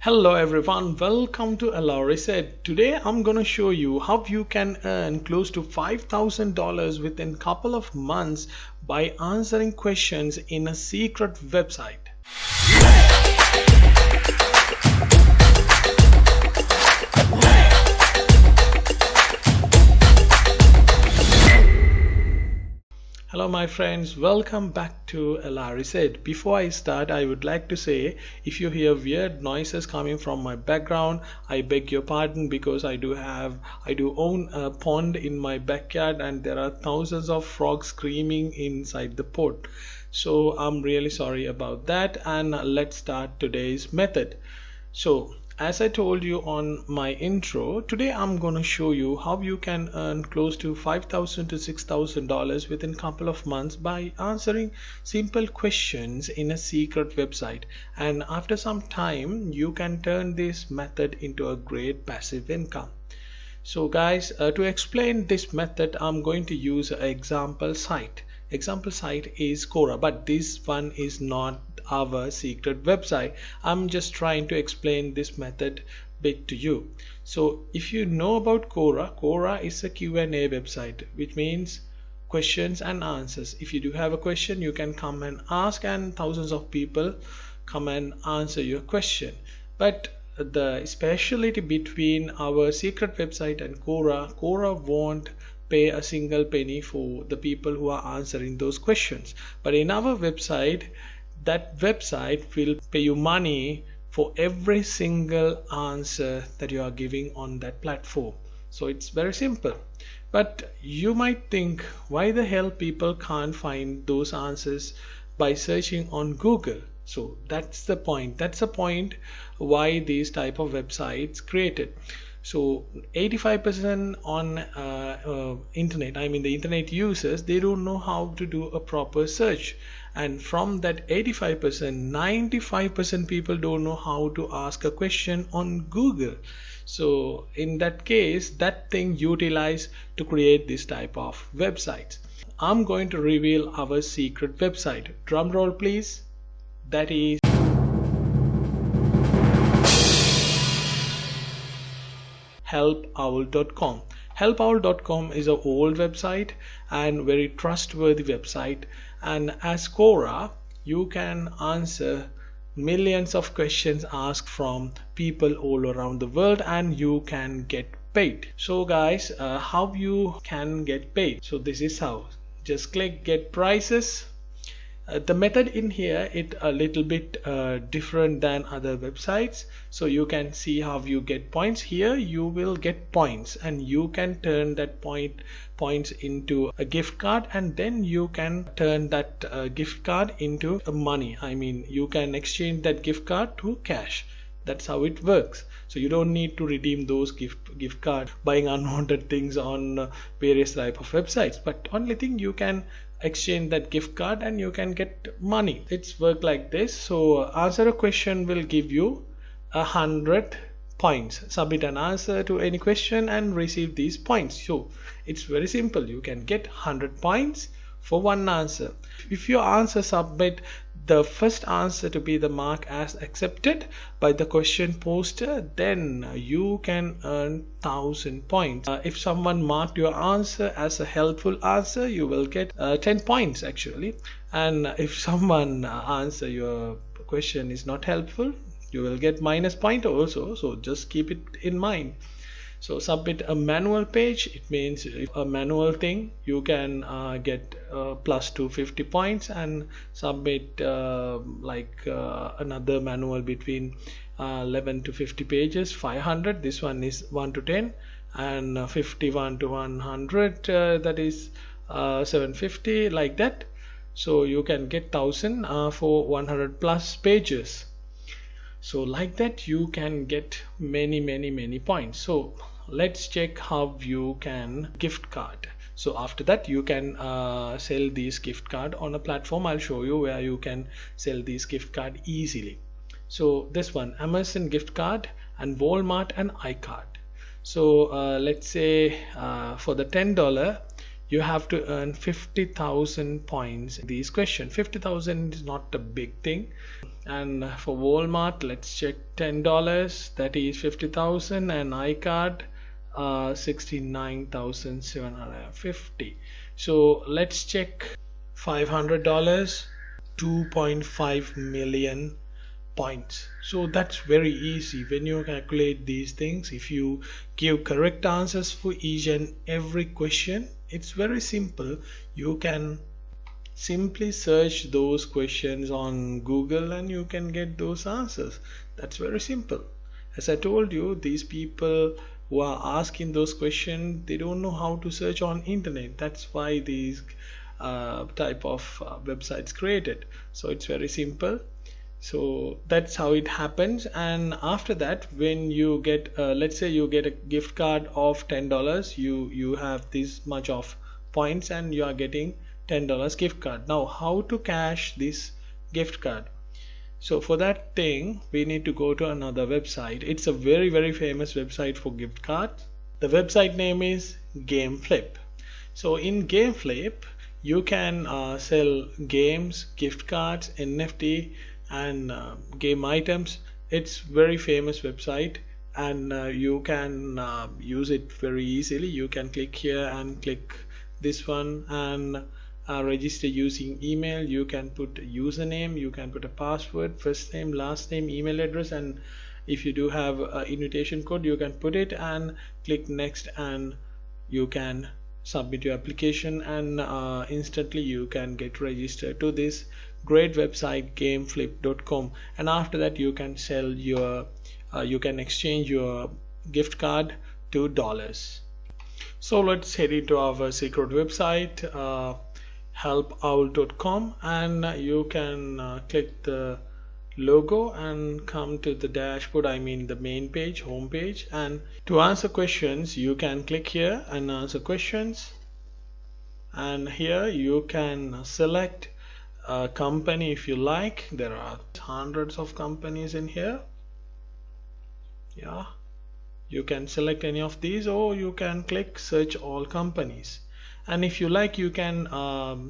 Hello everyone, welcome to Allow Reset. Today I'm gonna show you how you can earn close to $5,000 within couple of months by answering questions in a secret website. Hello my friends, welcome back to Allow Reset. Before I start, I would like to say if you hear weird noises coming from my background, I beg your pardon because I do own a pond in my backyard and there are thousands of frogs screaming inside the pond. So I'm really sorry about that, and let's start today's method. So as I told you on my intro, today I'm going to show you how you can earn close to $5,000 to $6,000 within a couple of months by answering simple questions in a secret website. And after some time, you can turn this method into a great passive income. So guys, to explain this method, I'm going to use an example site. Example site is Quora, but this one is not our secret website. I'm just trying to explain this method bit to you. So if you know about Quora is a Q&A website, which means questions and answers. If you do have a question, you can come and ask and thousands of people come and answer your question. But the speciality between our secret website and Quora won't pay a single penny for the people who are answering those questions. But in our website, that website will pay you money for every single answer that you are giving on that platform. So it's very simple. But you might think, why the hell people can't find those answers by searching on Google? So that's the point. That's the point why these type of websites created. So 85% on internet, I mean the internet users, they don't know how to do a proper search. And from that 85%, 95% people don't know how to ask a question on Google. So in that case, that thing utilized to create this type of websites. I'm going to reveal our secret website. Drum roll please. That is helpowl.com. helpowl.com is an old website and very trustworthy website, and as Quora you can answer millions of questions asked from people all around the world and you can get paid. So guys, how you can get paid? So this is how. Just click get prices. The method in here is a little bit different than other websites. So you can see how you get points. Here you will get points and you can turn that points into a gift card, and then you can turn that gift card into money. I mean, you can exchange that gift card to cash. That's how it works. So you don't need to redeem those gift card buying unwanted things on various type of websites, but only thing you can exchange that gift card and you can get money. It's work like this. So answer a question will give you 100 points. Submit an answer to any question and receive these points. So it's very simple. You can get 100 points for one answer. If your answer submit the first answer to be the mark as accepted by the question poster, then you can earn 1000 points. If someone marked your answer as a helpful answer, you will get 10 points actually, and if someone answer your question is not helpful, you will get minus point also. So just keep it in mind. So submit a manual page. It means a manual thing, you can get plus 250 points, and submit another manual between 11 to 50 pages, 500. This one is 1 to 10, and 51 to 100, that is 750, like that. So you can get 1000 for 100 plus pages. So like that you can get many points. So let's check how you can gift card. So after that you can sell these gift card on a platform. I'll show you where you can sell these gift card easily. So this one, Amazon gift card and Walmart and iCard. So let's say for the $10 you have to earn 50,000 points in these questions. 50,000 is not a big thing. And for Walmart, let's check $10, that is 50,000, and iCard 69,750. So let's check $500, 2.5 million points. So that's very easy. When you calculate these things, if you give correct answers for each and every question, it's very simple. You can simply search those questions on Google and you can get those answers. That's very simple. As I told you, these people who are asking those questions, they don't know how to search on internet. That's why these type of websites created. So it's very simple. So that's how it happens. And after that, when you get let's say you get a gift card of $10, you have this much of points and you are getting $10 gift card. Now how to cash this gift card? So for that thing, we need to go to another website. It's a very famous website for gift cards. The website name is Gameflip. So in Gameflip, you can sell games, gift cards, NFT, and game items. It's very famous website, and you can use it very easily. You can click here and click this one and register using email. You can put a username, you can put a password, first name, last name, email address, and if you do have an invitation code, you can put it and click next, and you can submit your application, and instantly you can get registered to this great website gameflip.com. and after that you can sell your you can exchange your gift card to dollars. So let's head into our secret website, helpowl.com, and you can click the logo and come to the dashboard, I mean the main page, home page, and to answer questions you can click here and answer questions, and here you can select a company if you like. There are hundreds of companies in here. Yeah, you can select any of these, or you can click search all companies, and if you like you can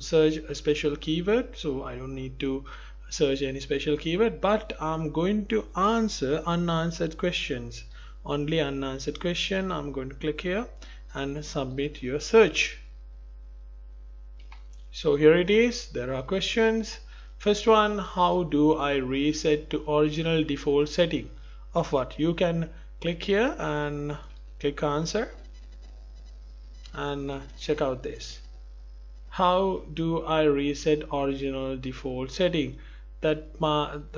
search a special keyword. So I don't need to search any special keyword, but I'm going to answer unanswered questions, only unanswered question. I'm going to click here and submit your search. So here it is, there are questions. First one, how do I reset to original default setting of what? You can click here and click answer, and check out this. How do I reset original default setting? That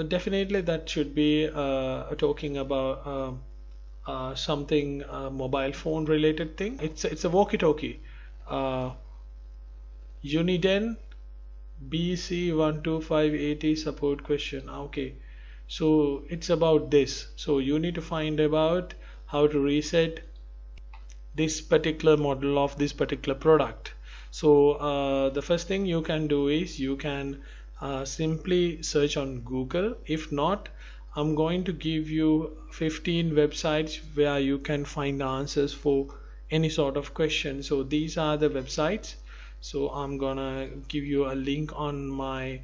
definitely that should be talking about something mobile phone related thing. It's a walkie-talkie. Uniden BC12580 support question. Okay, so it's about this. So you need to find about how to reset this particular model of this particular product. So the first thing you can do is you can simply search on Google. If not, I'm going to give you 15 websites where you can find answers for any sort of question. So these are the websites. So I'm gonna give you a link on my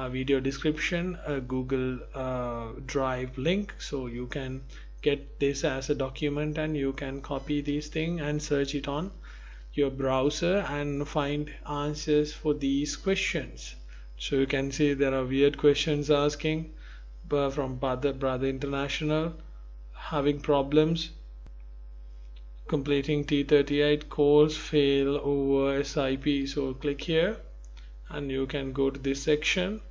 video description, a Google Drive link, so you can get this as a document and you can copy these things and search it on your browser and find answers for these questions. So you can see there are weird questions asking from Brother International, having problems completing T38 course, fail over SIP. So click here and you can go to this section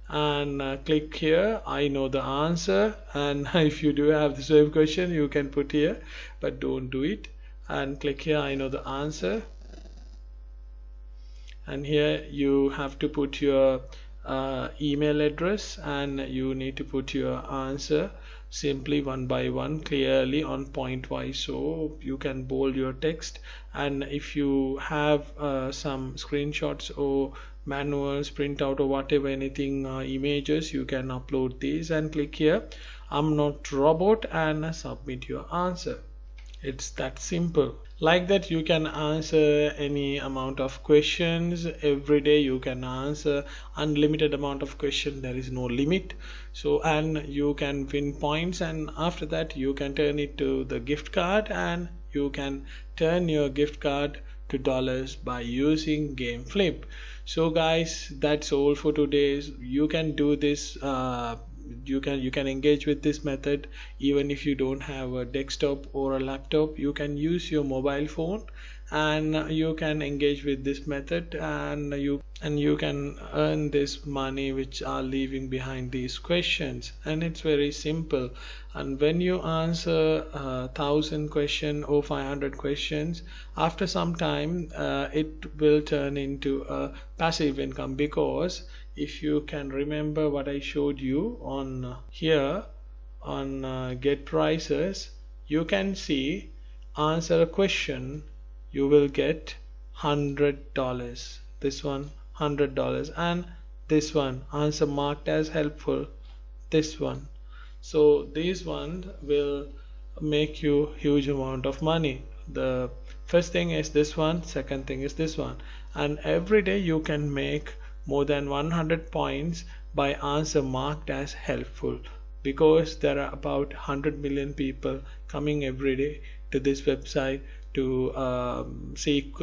and click here, I know the answer, and if you do have the same question you can put here, but don't do it, and click here, I know the answer, and here you have to put your email address and you need to put your answer simply one by one, clearly on point wise, so you can bold your text. And if you have some screenshots or manuals, printout or whatever, anything, images, you can upload these and click here, I'm not robot, and submit your answer. It's that simple. Like that, you can answer any amount of questions every day. You can answer unlimited amount of questions. There is no limit. So, and you can win points, and after that you can turn it to the gift card, and you can turn your gift card to dollars by using gameflip. So guys, that's all for today. You can do this, you can engage with this method even if you don't have a desktop or a laptop. You can use your mobile phone, and you can engage with this method, and you can earn this money which are leaving behind these questions. And it's very simple. And when you answer 1,000 question or 500 questions, after some time it will turn into a passive income. Because if you can remember what I showed you on here on get prices, you can see answer a question, you will get $100. This one $100, and this one answer marked as helpful, this one. So these ones will make you huge amount of money. The first thing is this one, second thing is this one, and every day you can make more than 100 points by answer marked as helpful. Because there are about 100 million people coming every day to this website to seek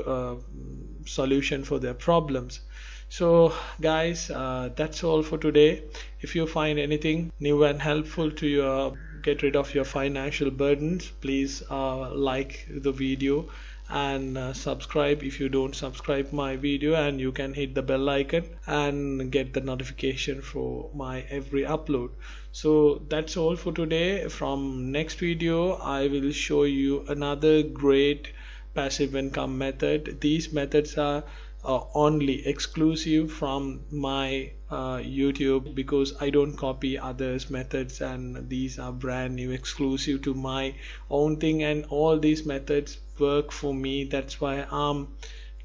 solution for their problems. So guys, that's all for today. If you find anything new and helpful to your get rid of your financial burdens, please like the video, and subscribe if you don't subscribe my video, and you can hit the bell icon and get the notification for my every upload. So that's all for today. From next video I will show you another great passive income method. These methods are only exclusive from my YouTube, because I don't copy others methods, and these are brand new exclusive to my own thing, and all these methods work for me. That's why I'm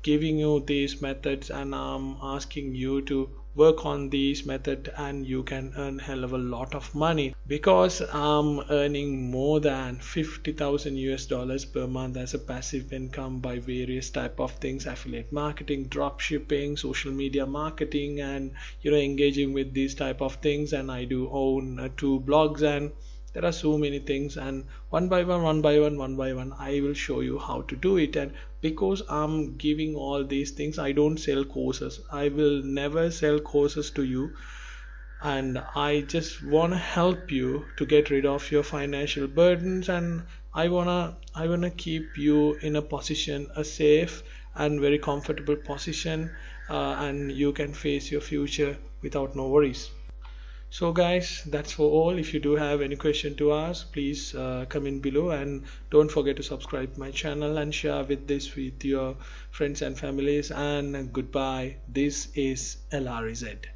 giving you these methods, and I'm asking you to work on these method, and you can earn hell of a lot of money. Because I'm earning more than 50,000 US dollars per month as a passive income by various type of things: affiliate marketing, drop shipping, social media marketing, and engaging with these type of things. And I do own 2 blogs, and there are so many things, and one by one I will show you how to do it. And because I'm giving all these things, I don't sell courses. I will never sell courses to you, and I just want to help you to get rid of your financial burdens, and I wanna keep you in a position, a safe and very comfortable position, and you can face your future without no worries. So guys, that's for all. If you do have any question to ask, please comment below, and don't forget to subscribe my channel and share with this with your friends and families. And goodbye. This is LRZ.